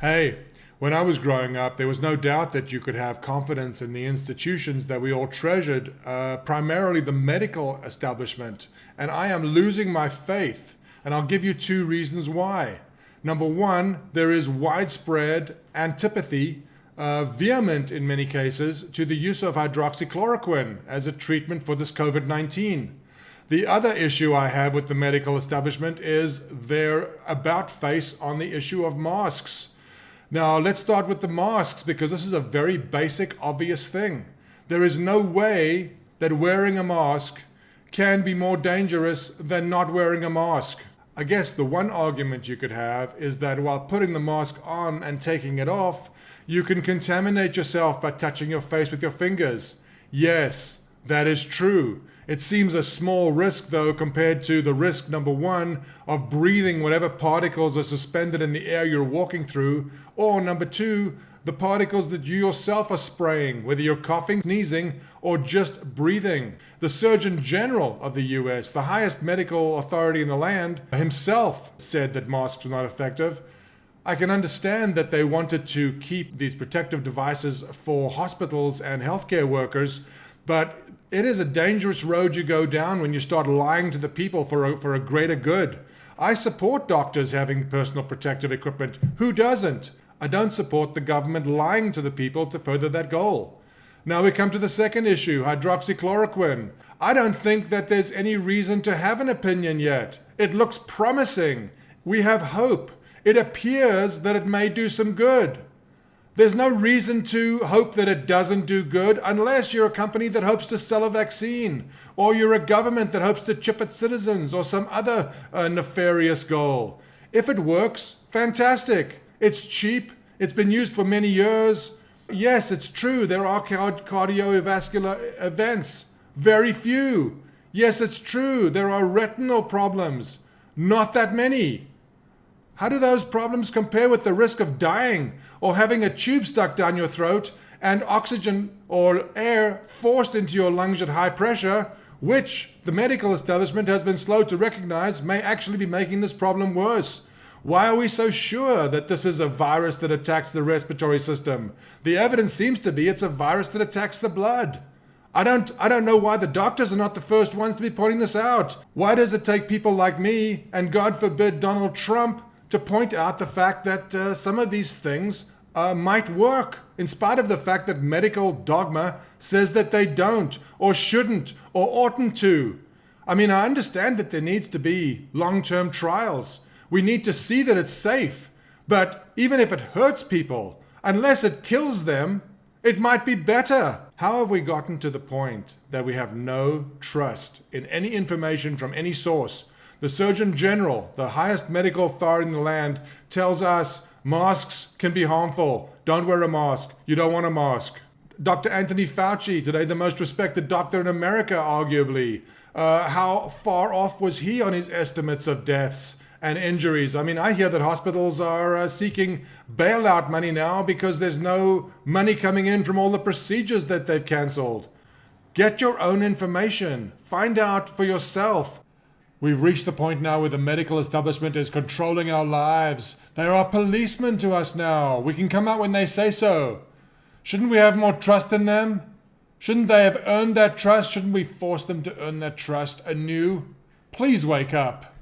Hey, when I was growing up, there was no doubt that you could have confidence in the institutions that we all treasured, primarily the medical establishment. And I am losing my faith. And I'll give you two reasons why. Number one, there is widespread antipathy, vehement in many cases, to the use of hydroxychloroquine as a treatment for this COVID-19. The other issue I have with the medical establishment is their about face on the issue of masks. Now, let's start with the masks because this is a very basic, obvious thing. There is no way that wearing a mask can be more dangerous than not wearing a mask. I guess the one argument you could have is that while putting the mask on and taking it off, you can contaminate yourself by touching your face with your fingers. Yes, that is true. It seems a small risk, though, compared to the risk, number one, of breathing whatever particles are suspended in the air you're walking through, or number two, the particles that you yourself are spraying, whether you're coughing, sneezing, or just breathing. The Surgeon General of the US, the highest medical authority in the land, himself said that masks were not effective. I can understand that they wanted to keep these protective devices for hospitals and healthcare workers, but it is a dangerous road you go down when you start lying to the people for a greater good. I support doctors having personal protective equipment. Who doesn't? I don't support the government lying to the people to further that goal. Now we come to the second issue, hydroxychloroquine. I don't think that there's any reason to have an opinion yet. It looks promising. We have hope. It appears that it may do some good. There's no reason to hope that it doesn't do good unless you're a company that hopes to sell a vaccine, or you're a government that hopes to chip its citizens, or some other nefarious goal. If it works, fantastic. It's cheap. It's been used for many years. Yes, it's true. There are cardiovascular events. Very few. Yes, it's true. There are retinal problems. Not that many. How do those problems compare with the risk of dying or having a tube stuck down your throat and oxygen or air forced into your lungs at high pressure, which the medical establishment has been slow to recognize may actually be making this problem worse? Why are we so sure that this is a virus that attacks the respiratory system? The evidence seems to be it's a virus that attacks the blood. I don't know why the doctors are not the first ones to be pointing this out. Why does it take people like me, and God forbid Donald Trump, to point out the fact that some of these things might work, in spite of the fact that medical dogma says that they don't, or shouldn't, or oughtn't to? I mean, I understand that there needs to be long-term trials. We need to see that it's safe. But even if it hurts people, unless it kills them, it might be better. How have we gotten to the point that we have no trust in any information from any source? The Surgeon General, the highest medical authority in the land, tells us masks can be harmful. Don't wear a mask. You don't want a mask. Dr. Anthony Fauci, today the most respected doctor in America, arguably. How far off was he on his estimates of deaths and injuries? I mean, I hear that hospitals are seeking bailout money now because there's no money coming in from all the procedures that they've canceled. Get your own information. Find out for yourself. We've reached the point now where the medical establishment is controlling our lives. They are policemen to us now. We can come out when they say so. Shouldn't we have more trust in them? Shouldn't they have earned that trust? Shouldn't we force them to earn that trust anew? Please wake up.